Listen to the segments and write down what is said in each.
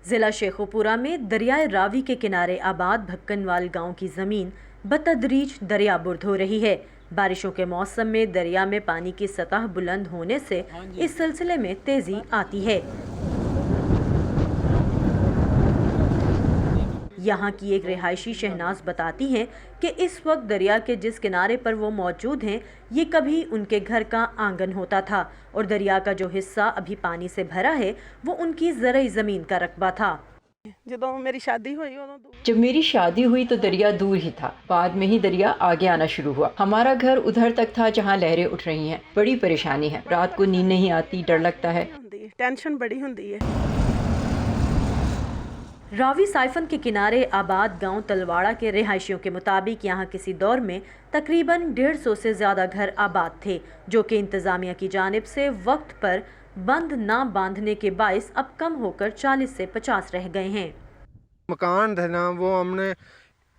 ضلع شیخوپورہ میں دریائے راوی کے کنارے آباد بھککنوال گاؤں کی زمین بتدریج دریا برد ہو رہی ہے۔ بارشوں کے موسم میں دریا میں پانی کی سطح بلند ہونے سے اس سلسلے میں تیزی آتی ہے۔ یہاں کی ایک رہائشی شہناز بتاتی ہیں کہ اس وقت دریا کے جس کنارے پر وہ موجود ہیں یہ کبھی ان کے گھر کا آنگن ہوتا تھا اور دریا کا جو حصہ ابھی پانی سے بھرا ہے وہ ان کی زرعی زمین کا رقبہ تھا۔ جب میری شادی ہوئی تو دریا دور ہی تھا، بعد میں ہی دریا آگے آنا شروع ہوا۔ ہمارا گھر ادھر تک تھا جہاں لہریں اٹھ رہی ہیں۔ بڑی پریشانی ہے، رات کو نیند نہیں آتی، ڈر لگتا ہے، ٹینشن بڑی ہوتی ہے۔ راوی سائفن کے کنارے آباد گاؤں تلواڑہ کے رہائشیوں کے مطابق یہاں کسی دور میں تقریباً 150 سے زیادہ گھر آباد تھے، جو کہ انتظامیہ کی جانب سے وقت پر بند نہ باندھنے کے باعث اب کم ہو کر 40 سے 50 رہ گئے ہیں۔ مکان تھے نا وہ ہم نے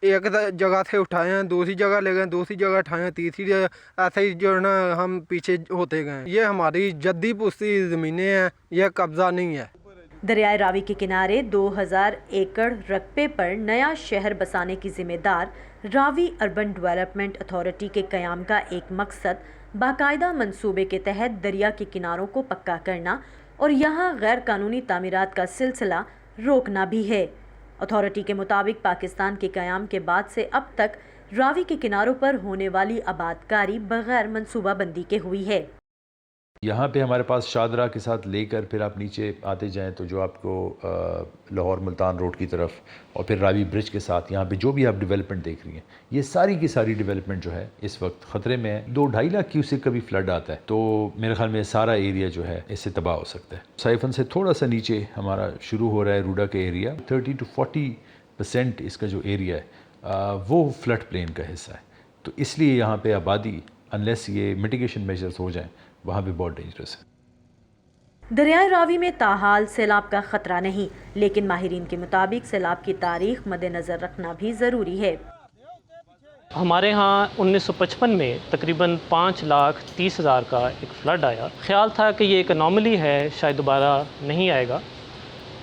ایک جگہ سے اٹھائے ہیں، دوسری جگہ لے گئے، دوسری جگہ اٹھائے ہیں، تیسری جگہ، ایسے ہی جو ہے نا ہم پیچھے ہوتے گئے۔ یہ ہماری جدی پشتی زمینیں ہیں، یہ قبضہ نہیں ہے۔ دریائے راوی کے کنارے 2000 ایکڑ رقبے پر نیا شہر بسانے کی ذمہ دار راوی اربن ڈیولپمنٹ اتھارٹی کے قیام کا ایک مقصد باقاعدہ منصوبے کے تحت دریا کے کناروں کو پکا کرنا اور یہاں غیر قانونی تعمیرات کا سلسلہ روکنا بھی ہے۔ اتھارٹی کے مطابق پاکستان کے قیام کے بعد سے اب تک راوی کے کناروں پر ہونے والی آبادکاری بغیر منصوبہ بندی کے ہوئی ہے۔ یہاں پہ ہمارے پاس شادرہ کے ساتھ لے کر پھر آپ نیچے آتے جائیں تو جو آپ کو لاہور ملتان روڈ کی طرف اور پھر راوی برج کے ساتھ یہاں پہ جو بھی آپ ڈیولپمنٹ دیکھ رہی ہیں، یہ ساری کی ساری ڈیولپمنٹ جو ہے اس وقت خطرے میں ہے۔ 2-2.5 لاکھ کیوسیک کا بھی فلڈ آتا ہے تو میرے خیال میں سارا ایریا جو ہے اس سے تباہ ہو سکتا ہے۔ سائفن سے تھوڑا سا نیچے ہمارا شروع ہو رہا ہے روڈا کا ایریا، 30 to 40% اس کا جو ایریا ہے وہ فلڈ پلین کا حصہ ہے، تو اس لیے یہاں پہ آبادی انلیس یہ میٹیگیشن میجرز ہو جائیں وہاں بھی بہت ڈینجرس ہے۔ دریائے راوی میں تاحال سیلاب کا خطرہ نہیں، لیکن ماہرین کے مطابق سیلاب کی تاریخ مد نظر رکھنا بھی ضروری ہے۔ ہمارے ہاں 1955 میں تقریباً 5,30,000 کا ایک فلڈ آیا۔ خیال تھا کہ یہ ایک انوملی ہے، شاید دوبارہ نہیں آئے گا،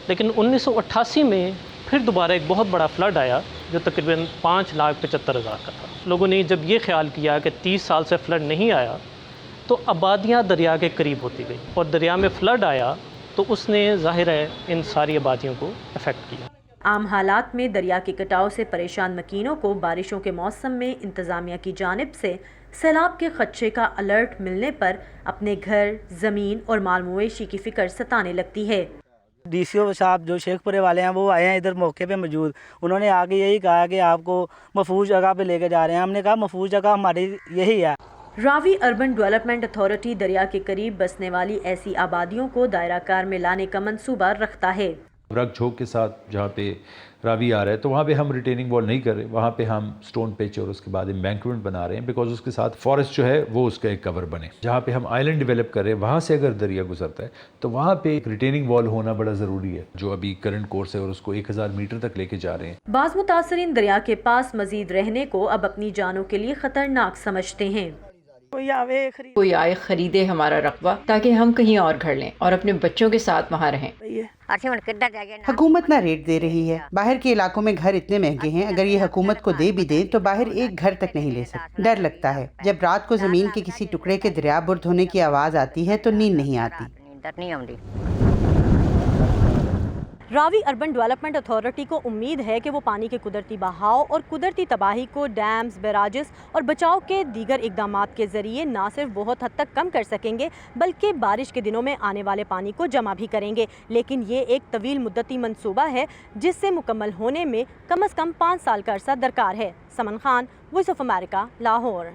لیکن 1988 میں پھر دوبارہ ایک بہت بڑا فلڈ آیا جو تقریباً 5,75,000 کا تھا۔ لوگوں نے جب یہ خیال کیا کہ 30 سال سے فلڈ نہیں آیا تو آبادیاں دریا کے قریب ہوتی گئی، اور دریا میں فلڈ آیا تو اس نے ظاہر ہے ان ساری آبادیوں کو افیکٹ کیا۔ عام حالات میں دریا کے کٹاؤ سے پریشان مکینوں کو بارشوں کے موسم میں انتظامیہ کی جانب سے سیلاب کے خدشے کا الرٹ ملنے پر اپنے گھر، زمین اور مال مویشی کی فکر ستانے لگتی ہے۔ ڈی سی او صاحب جو شیخ پورے والے ہیں وہ آئے ہیں ادھر موقع پہ موجود، انہوں نے آگے یہی کہا کہ آپ کو محفوظ جگہ پہ لے کے جا رہے ہیں۔ ہم نے کہا محفوظ جگہ ہماری یہی ہے۔ راوی اربن ڈیولپمنٹ اتھارٹی دریا کے قریب بسنے والی ایسی آبادیوں کو دائرہ کار میں لانے کا منصوبہ رکھتا ہے۔ رگ جھوک کے ساتھ جہاں پہ راوی آ رہا ہے تو وہاں پہ ہم ریٹیننگ وال نہیں کر رہے، وہاں پہ ہم سٹون پچ اور اس کے بعد ایمبینکمنٹ بنا رہے ہیں، بیکاز اس کے ساتھ فارسٹ جو ہے وہ اس کا ایک کور بنے۔ جہاں پہ ہم آئلینڈ ڈیولپ کر رہے ہیں وہاں سے اگر دریا گزرتا ہے تو وہاں پہ ایک ریٹیننگ وال ہونا بڑا ضروری ہے، جو ابھی کرنٹ کورس ہے اور اس کو 1000 میٹر تک لے کے جا رہے ہیں۔ بعض متاثرین دریا کے پاس مزید رہنے کو اب اپنی جانوں کے لیے خطرناک سمجھتے ہیں۔ کوئی آئے خریدے ہمارا رقبہ تاکہ ہم کہیں اور گھر لیں اور اپنے بچوں کے ساتھ وہاں رہیں۔ حکومت نہ ریٹ دے رہی ہے، باہر کے علاقوں میں گھر اتنے مہنگے ہیں، اگر یہ حکومت کو دے بھی دیں تو باہر ایک گھر تک نہیں لے سکتے۔ ڈر لگتا ہے، جب رات کو زمین کے کسی ٹکڑے کے دریا برد ہونے کی آواز آتی ہے تو نیند نہیں آتی۔ راوی اربن ڈیولپمنٹ اتھارٹی کو امید ہے کہ وہ پانی کے قدرتی بہاؤ اور قدرتی تباہی کو ڈیمز، بیراجز اور بچاؤ کے دیگر اقدامات کے ذریعے نہ صرف بہت حد تک کم کر سکیں گے بلکہ بارش کے دنوں میں آنے والے پانی کو جمع بھی کریں گے، لیکن یہ ایک طویل مدتی منصوبہ ہے جس سے مکمل ہونے میں کم از کم 5 سال کا عرصہ درکار ہے۔ Saman Khan, voice of America, Lahore.